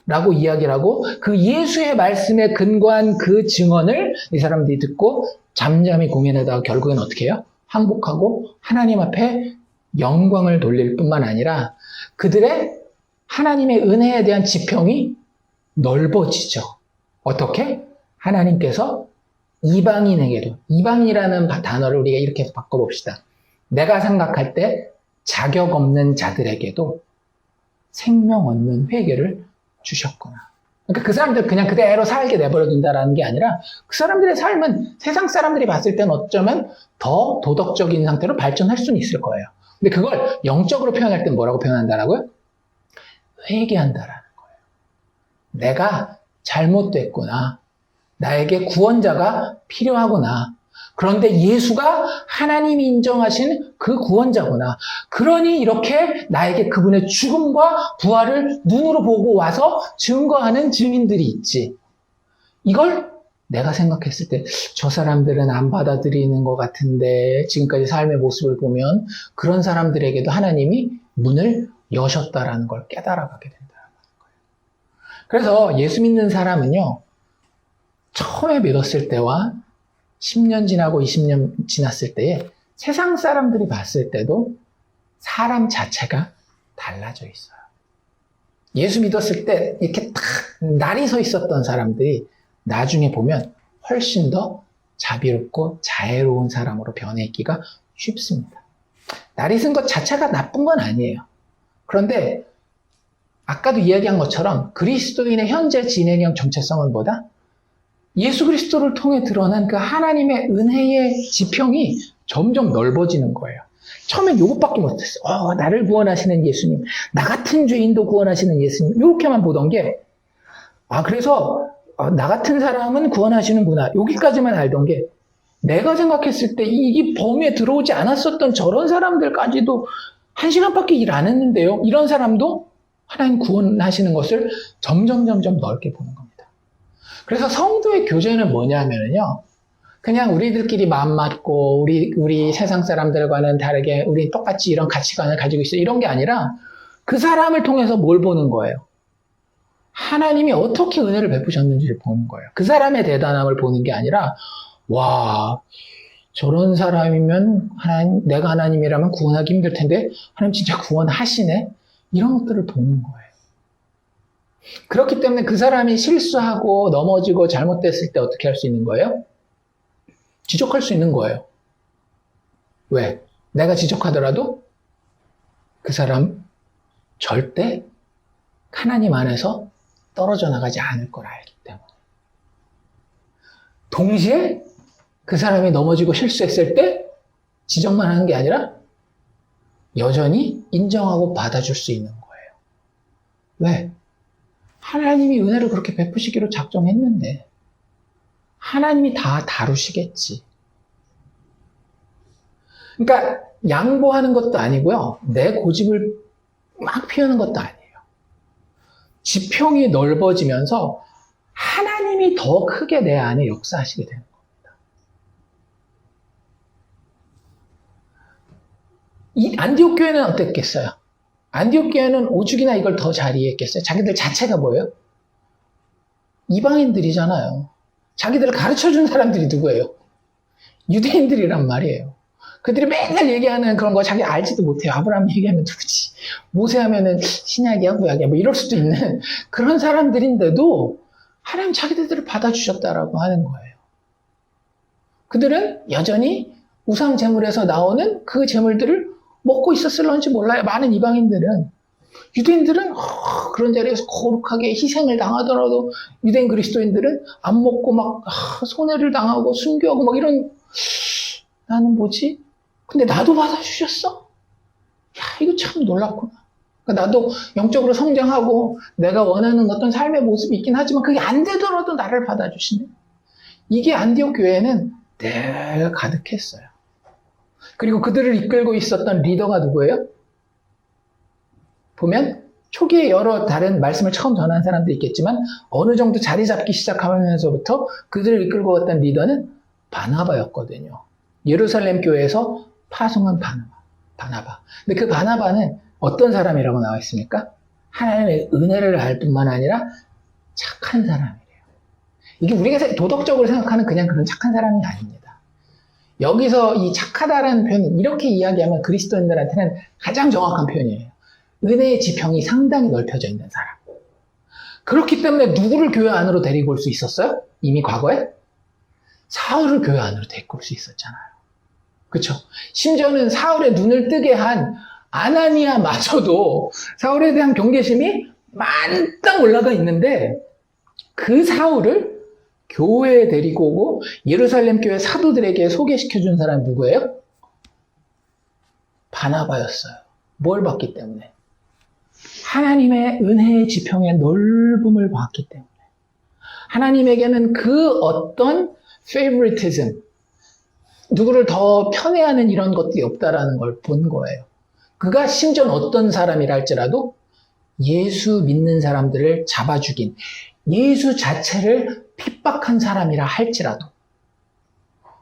라고 이야기를 하고 그 예수의 말씀에 근거한 그 증언을 이 사람들이 듣고 잠잠히 공연하다가 결국엔 어떻게 해요? 항복하고 하나님 앞에 영광을 돌릴 뿐만 아니라 그들의 하나님의 은혜에 대한 지평이 넓어지죠. 어떻게? 하나님께서 이방인에게도, 이방인이라는 단어를 우리가 이렇게 바꿔봅시다. 내가 생각할 때 자격 없는 자들에게도 생명 얻는 회개를 주셨구나. 그러니까 그 사람들 그냥 그대로 살게 내버려 둔다라는 게 아니라 그 사람들의 삶은 세상 사람들이 봤을 때는 어쩌면 더 도덕적인 상태로 발전할 수는 있을 거예요. 근데 그걸 영적으로 표현할 땐 뭐라고 표현한다라고요? 회개한다라는 거예요. 내가 잘못됐구나. 나에게 구원자가 필요하구나. 그런데 예수가 하나님이 인정하신 그 구원자구나. 그러니 이렇게 나에게 그분의 죽음과 부활을 눈으로 보고 와서 증거하는 증인들이 있지. 이걸 내가 생각했을 때 저 사람들은 안 받아들이는 것 같은데 지금까지 삶의 모습을 보면 그런 사람들에게도 하나님이 문을 여셨다라는 걸 깨달아가게 된다는 거예요. 그래서 예수 믿는 사람은요. 처음에 믿었을 때와 10년 지나고 20년 지났을 때에 세상 사람들이 봤을 때도 사람 자체가 달라져 있어요. 예수 믿었을 때 이렇게 딱 날이 서 있었던 사람들이 나중에 보면 훨씬 더 자비롭고 자애로운 사람으로 변해 있기가 쉽습니다. 날이 쓴 것 자체가 나쁜 건 아니에요. 그런데 아까도 이야기한 것처럼 그리스도인의 현재 진행형 정체성은 뭐다? 예수 그리스도를 통해 드러난 그 하나님의 은혜의 지평이 점점 넓어지는 거예요. 처음엔 이것밖에 못했어요. 나를 구원하시는 예수님, 나 같은 죄인도 구원하시는 예수님, 이렇게만 보던 게, 그래서 나 같은 사람은 구원하시는구나. 여기까지만 알던 게, 내가 생각했을 때 이게 범위에 들어오지 않았었던 저런 사람들까지도 1시간밖에 일 안 했는데요. 이런 사람도 하나님 구원하시는 것을 점점 넓게 보는 겁니다. 그래서 성도의 교제는 뭐냐면요. 그냥 우리들끼리 마음 맞고, 우리 세상 사람들과는 다르게, 우리 똑같이 이런 가치관을 가지고 있어. 이런 게 아니라, 그 사람을 통해서 뭘 보는 거예요? 하나님이 어떻게 은혜를 베푸셨는지를 보는 거예요. 그 사람의 대단함을 보는 게 아니라, 와, 저런 사람이면 내가 하나님이라면 구원하기 힘들 텐데, 하나님 진짜 구원하시네? 이런 것들을 보는 거예요. 그렇기 때문에 그 사람이 실수하고 넘어지고 잘못됐을 때 어떻게 할 수 있는 거예요? 지적할 수 있는 거예요. 왜? 내가 지적하더라도 그 사람 절대 하나님 안에서 떨어져 나가지 않을 걸 알기 때문에. 동시에 그 사람이 넘어지고 실수했을 때 지적만 하는 게 아니라 여전히 인정하고 받아줄 수 있는 거예요. 왜? 하나님이 은혜를 그렇게 베푸시기로 작정했는데 하나님이 다 다루시겠지. 그러니까 양보하는 것도 아니고요. 내 고집을 막 피우는 것도 아니에요. 지평이 넓어지면서 하나님이 더 크게 내 안에 역사하시게 되는 겁니다. 이 안디옥 교회는 어땠겠어요? 안디옥 교회는 오죽이나 이걸 더 잘 이해했겠어요? 자기들 자체가 뭐예요? 이방인들이잖아요. 자기들을 가르쳐준 사람들이 누구예요? 유대인들이란 말이에요. 그들이 맨날 얘기하는 그런 거 자기 알지도 못해요. 아브라함 얘기하면 누구지? 모세 하면은 신약이야, 구약이야, 뭐 이럴 수도 있는 그런 사람들인데도 하나님 자기들을 받아주셨다라고 하는 거예요. 그들은 여전히 우상 제물에서 나오는 그 제물들을 먹고 있었을런지 몰라요. 많은 이방인들은. 유대인들은 그런 자리에서 거룩하게 희생을 당하더라도 유대인 그리스도인들은 안 먹고 막 손해를 당하고 순교하고 막 이런, 나는 뭐지? 근데 나도 받아주셨어? 야, 이거 참 놀랍구나. 그러니까 나도 영적으로 성장하고 내가 원하는 어떤 삶의 모습이 있긴 하지만 그게 안 되더라도 나를 받아주시네. 이게 안디옥 교회는 늘 가득했어요. 그리고 그들을 이끌고 있었던 리더가 누구예요? 보면 초기에 여러 다른 말씀을 처음 전한 사람도 있겠지만 어느 정도 자리 잡기 시작하면서부터 그들을 이끌고 갔던 리더는 바나바였거든요. 예루살렘 교회에서 파송한 바나바. 근데 그 바나바는 어떤 사람이라고 나와 있습니까? 하나님의 은혜를 알 뿐만 아니라 착한 사람이래요. 이게 우리가 도덕적으로 생각하는 그냥 그런 착한 사람이 아닙니다. 여기서 이 착하다라는 표현은 이렇게 이야기하면 그리스도인들한테는 가장 정확한 표현이에요. 은혜의 지평이 상당히 넓혀져 있는 사람. 그렇기 때문에 누구를 교회 안으로 데리고 올 수 있었어요? 이미 과거에? 사울을 교회 안으로 데리고 올 수 있었잖아요. 그렇죠? 심지어는 사울의 눈을 뜨게 한 아나니아마저도 사울에 대한 경계심이 만땅 올라가 있는데 그 사울을 교회에 데리고 오고 예루살렘 교회 사도들에게 소개시켜준 사람이 누구예요? 바나바였어요. 뭘 봤기 때문에? 하나님의 은혜의 지평의 넓음을 봤기 때문에. 하나님에게는 그 어떤 favoritism, 누구를 더 편애하는 이런 것들이 없다라는 걸 본 거예요. 그가 심지어 어떤 사람이라 할지라도 예수 믿는 사람들을 잡아 죽인 예수 자체를 핍박한 사람이라 할지라도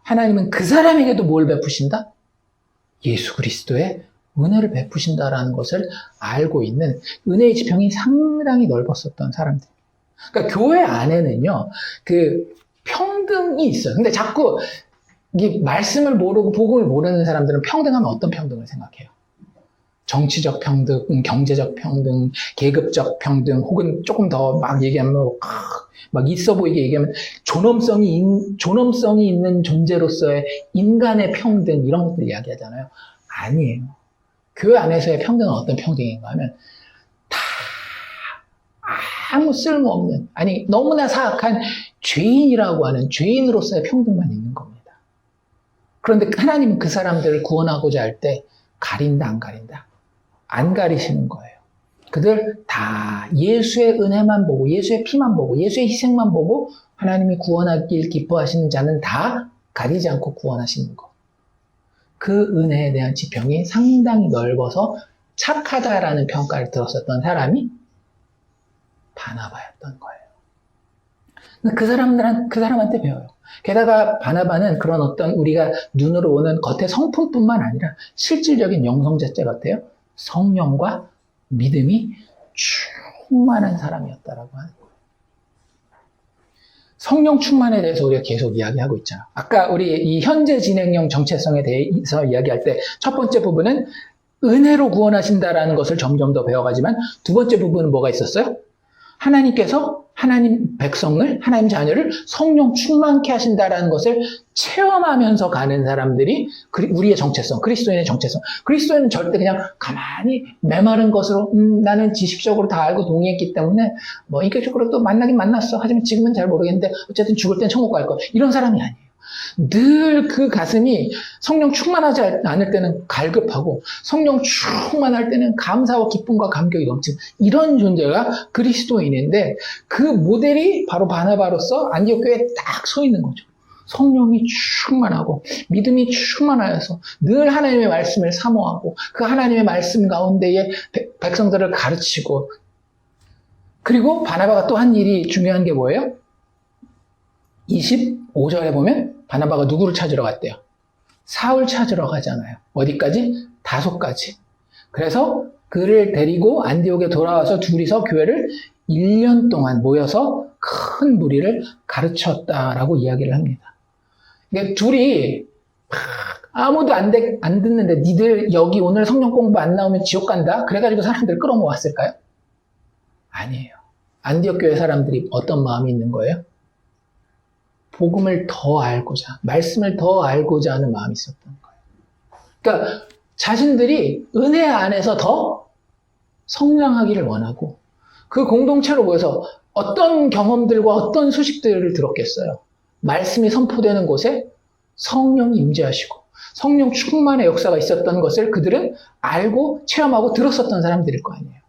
하나님은 그 사람에게도 뭘 베푸신다? 예수 그리스도의 은혜를 베푸신다라는 것을 알고 있는 은혜의 지평이 상당히 넓었었던 사람들. 그러니까 교회 안에는요, 그 평등이 있어요. 근데 자꾸 이 말씀을 모르고 복음을 모르는 사람들은 평등하면 어떤 평등을 생각해요? 정치적 평등, 경제적 평등, 계급적 평등, 혹은 조금 더 막 얘기하면 막 있어 보이게 얘기하면 존엄성이 있는 존재로서의 인간의 평등 이런 것들 이야기하잖아요. 아니에요. 교회 안에서의 평등은 어떤 평등인가 하면 다 아무 쓸모없는, 아니 너무나 사악한 죄인이라고 하는 죄인으로서의 평등만 있는 겁니다. 그런데 하나님은 그 사람들을 구원하고자 할 때 가린다 안 가린다? 안 가리시는 거예요. 그들 다 예수의 은혜만 보고 예수의 피만 보고 예수의 희생만 보고 하나님이 구원하길 기뻐하시는 자는 다 가리지 않고 구원하시는 거. 그 은혜에 대한 지평이 상당히 넓어서 착하다라는 평가를 들었었던 사람이 바나바였던 거예요. 그 사람한테 배워요. 게다가 바나바는 그런 어떤 우리가 눈으로 오는 겉의 성품뿐만 아니라 실질적인 영성 자체 같아요. 성령과 믿음이 충만한 사람이었다라고 하는 거예요. 성령 충만에 대해서 우리가 계속 이야기하고 있잖아. 아까 우리 이 현재 진행형 정체성에 대해서 이야기할 때 첫 번째 부분은 은혜로 구원하신다라는 것을 점점 더 배워가지만 두 번째 부분은 뭐가 있었어요? 하나님께서 하나님 백성을, 하나님 자녀를 성령 충만케 하신다라는 것을 체험하면서 가는 사람들이 우리의 정체성, 그리스도인의 정체성. 그리스도인은 절대 그냥 가만히 메마른 것으로 나는 지식적으로 다 알고 동의했기 때문에 뭐 인격적으로 또 만나긴 만났어. 하지만 지금은 잘 모르겠는데 어쨌든 죽을 땐 천국 갈 거야. 이런 사람이 아니에요. 늘 그 가슴이 성령 충만하지 않을 때는 갈급하고 성령 충만할 때는 감사와 기쁨과 감격이 넘치는 이런 존재가 그리스도인인데 그 모델이 바로 바나바로서 안디옥 교회에 딱 서 있는 거죠. 성령이 충만하고 믿음이 충만하여서 늘 하나님의 말씀을 사모하고 그 하나님의 말씀 가운데에 백성들을 가르치고 그리고 바나바가 또 한 일이 중요한 게 뭐예요? 25절에 보면 바나바가 누구를 찾으러 갔대요? 사울 찾으러 가잖아요. 어디까지? 다소까지. 그래서 그를 데리고 안디옥에 돌아와서 둘이서 교회를 1년 동안 모여서 큰 무리를 가르쳤다라고 이야기를 합니다. 그러니까 둘이 아무도 안 듣는데 니들 여기 오늘 성령 공부 안 나오면 지옥 간다? 그래가지고 사람들 끌어모았을까요? 아니에요. 안디옥 교회 사람들이 어떤 마음이 있는 거예요? 복음을 더 알고자, 말씀을 더 알고자 하는 마음이 있었던 거예요. 그러니까 자신들이 은혜 안에서 더 성장하기를 원하고 그 공동체로 모여서 어떤 경험들과 어떤 소식들을 들었겠어요. 말씀이 선포되는 곳에 성령이 임재하시고 성령 충만의 역사가 있었던 것을 그들은 알고 체험하고 들었었던 사람들일 거 아니에요.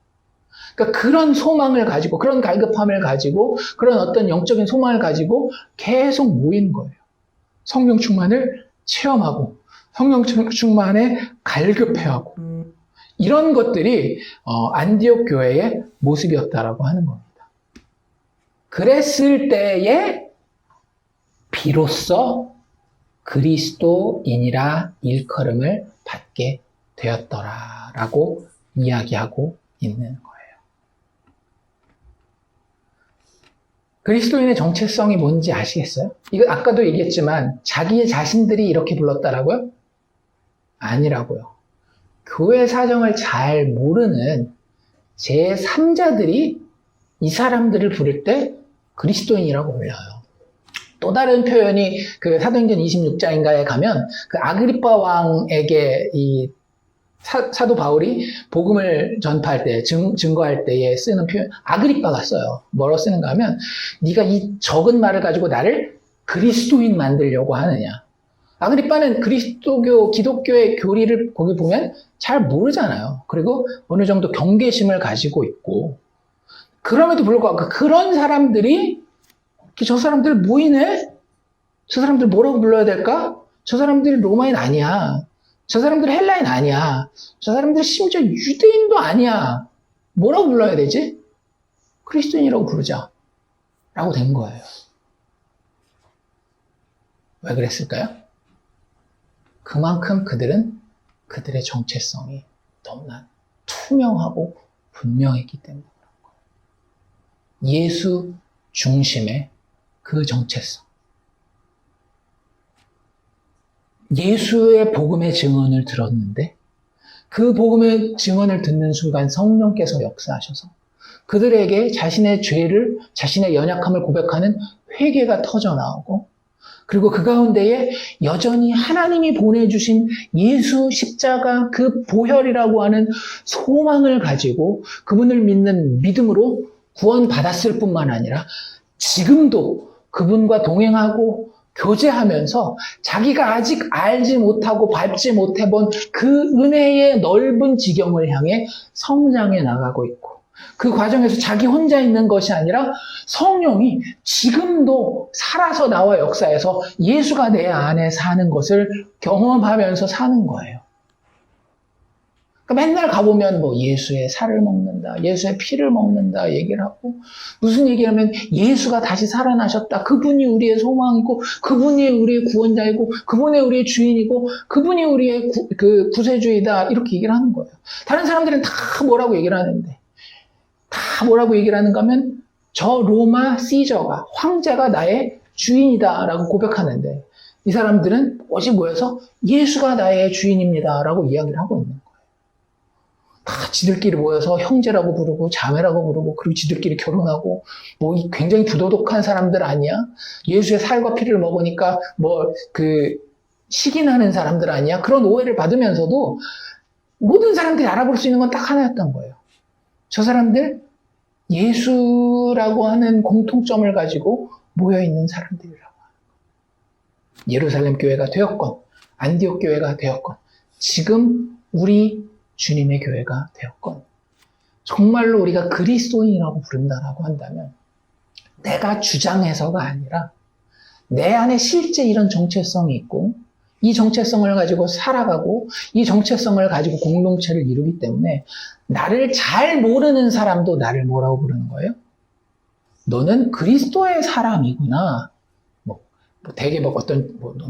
그러니까 그런 소망을 가지고, 그런 갈급함을 가지고, 그런 어떤 영적인 소망을 가지고 계속 모인 거예요. 성령 충만을 체험하고, 성령 충만에 갈급해하고, 이런 것들이 안디옥 교회의 모습이었다라고 하는 겁니다. 그랬을 때에 비로소 그리스도인이라 일컬음을 받게 되었더라라고 이야기하고 있는 거예요. 그리스도인의 정체성이 뭔지 아시겠어요? 이거 아까도 얘기했지만 자기의 자신들이 이렇게 불렀다라고요? 아니라고요. 교회 사정을 잘 모르는 제3자들이 이 사람들을 부를 때 그리스도인이라고 불려요. 또 다른 표현이 그 사도행전 26장인가에 가면 그 아그리빠 왕에게 이 사도 바울이 복음을 전파할 때, 증거할 때에 쓰는 표현, 아그리빠가 써요. 뭐라고 쓰는가 하면, 네가 이 적은 말을 가지고 나를 그리스도인 만들려고 하느냐. 아그리빠는 그리스도교, 기독교의 교리를 거기 보면 잘 모르잖아요. 그리고 어느 정도 경계심을 가지고 있고, 그럼에도 불구하고 그런 사람들이, 저 사람들 모이네? 저 사람들 뭐라고 불러야 될까? 저 사람들이 로마인 아니야. 저 사람들 헬라인 아니야. 저 사람들 심지어 유대인도 아니야. 뭐라고 불러야 되지? 그리스도인이라고 부르자. 라고 된 거예요. 왜 그랬을까요? 그만큼 그들은 그들의 정체성이 너무나 투명하고 분명했기 때문에 그런 거예요. 예수 중심의 그 정체성. 예수의 복음의 증언을 들었는데 그 복음의 증언을 듣는 순간 성령께서 역사하셔서 그들에게 자신의 죄를, 자신의 연약함을 고백하는 회개가 터져나오고 그리고 그 가운데에 여전히 하나님이 보내주신 예수 십자가 그 보혈이라고 하는 소망을 가지고 그분을 믿는 믿음으로 구원받았을 뿐만 아니라 지금도 그분과 동행하고 교제하면서 자기가 아직 알지 못하고 밟지 못해본 그 은혜의 넓은 지경을 향해 성장해 나가고 있고 그 과정에서 자기 혼자 있는 것이 아니라 성령이 지금도 살아서 나와 역사해서 예수가 내 안에 사는 것을 경험하면서 사는 거예요. 그러니까 맨날 가보면 뭐 예수의 살을 먹는다, 예수의 피를 먹는다 얘기를 하고 무슨 얘기를 하면 예수가 다시 살아나셨다. 그분이 우리의 소망이고 그분이 우리의 구원자이고 그분이 우리의 주인이고 그분이 우리의 구세주이다 이렇게 얘기를 하는 거예요. 다른 사람들은 다 뭐라고 얘기를 하는데 다 뭐라고 얘기를 하는가 하면 저 로마 시저가 황제가 나의 주인이다 라고 고백하는데 이 사람들은 오직 모여서 예수가 나의 주인입니다 라고 이야기를 하고 있는 거예요. 다 지들끼리 모여서 형제라고 부르고 자매라고 부르고 그리고 지들끼리 결혼하고 뭐 굉장히 부도덕한 사람들 아니야? 예수의 살과 피를 먹으니까 뭐 식인하는 사람들 아니야? 그런 오해를 받으면서도 모든 사람들이 알아볼 수 있는 건 딱 하나였던 거예요. 저 사람들 예수라고 하는 공통점을 가지고 모여있는 사람들이라고 하는 거예요. 예루살렘 교회가 되었건 안디옥 교회가 되었건 지금 우리 주님의 교회가 되었건 정말로 우리가 그리스도인이라고 부른다라고 한다면 내가 주장해서가 아니라 내 안에 실제 이런 정체성이 있고 이 정체성을 가지고 살아가고 이 정체성을 가지고 공동체를 이루기 때문에 나를 잘 모르는 사람도 나를 뭐라고 부르는 거예요? 너는 그리스도의 사람이구나. 되게 넌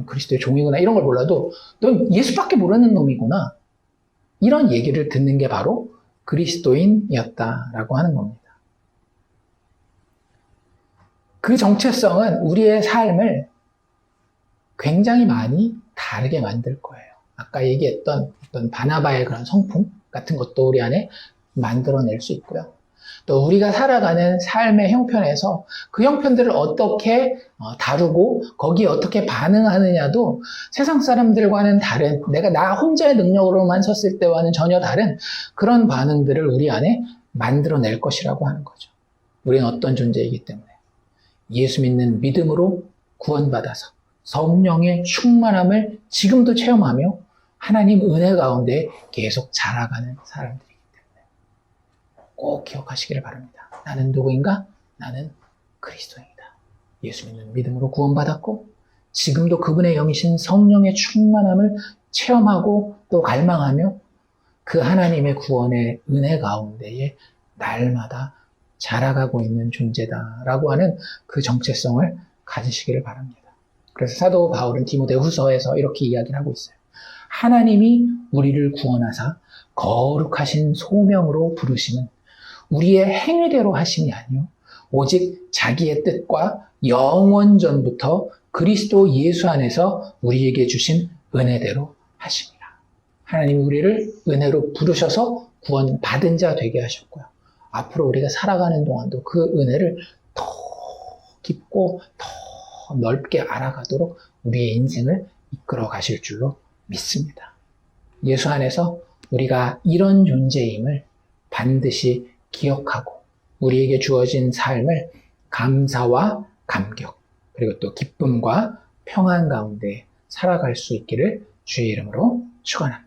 그리스도의 종이구나 이런 걸 몰라도 넌 예수밖에 모르는 놈이구나. 이런 얘기를 듣는 게 바로 그리스도인이었다라고 하는 겁니다. 그 정체성은 우리의 삶을 굉장히 많이 다르게 만들 거예요. 아까 얘기했던 어떤 바나바의 그런 성품 같은 것도 우리 안에 만들어낼 수 있고요. 또 우리가 살아가는 삶의 형편에서 그 형편들을 어떻게 다루고 거기에 어떻게 반응하느냐도 세상 사람들과는 다른 내가 나 혼자의 능력으로만 섰을 때와는 전혀 다른 그런 반응들을 우리 안에 만들어낼 것이라고 하는 거죠. 우리는 어떤 존재이기 때문에 예수 믿는 믿음으로 구원받아서 성령의 충만함을 지금도 체험하며 하나님 은혜 가운데 계속 자라가는 사람들이기 때문에 꼭 기억하시기를 바랍니다. 나는 누구인가? 나는 그리스도인이다. 예수 믿는 믿음으로 구원받았고 지금도 그분의 영이신 성령의 충만함을 체험하고 또 갈망하며 그 하나님의 구원의 은혜 가운데에 날마다 자라가고 있는 존재다라고 하는 그 정체성을 가지시기를 바랍니다. 그래서 사도 바울은 디모데후서에서 이렇게 이야기를 하고 있어요. 하나님이 우리를 구원하사 거룩하신 소명으로 부르심은 우리의 행위대로 하심이 아니요 오직 자기의 뜻과 영원 전부터 그리스도 예수 안에서 우리에게 주신 은혜대로 하십니다. 하나님이 우리를 은혜로 부르셔서 구원받은 자 되게 하셨고요. 앞으로 우리가 살아가는 동안도 그 은혜를 더 깊고 더 넓게 알아가도록 우리의 인생을 이끌어 가실 줄로 믿습니다. 예수 안에서 우리가 이런 존재임을 반드시 기억하고 우리에게 주어진 삶을 감사와 감격 그리고 또 기쁨과 평안 가운데 살아갈 수 있기를 주의 이름으로 축원합니다.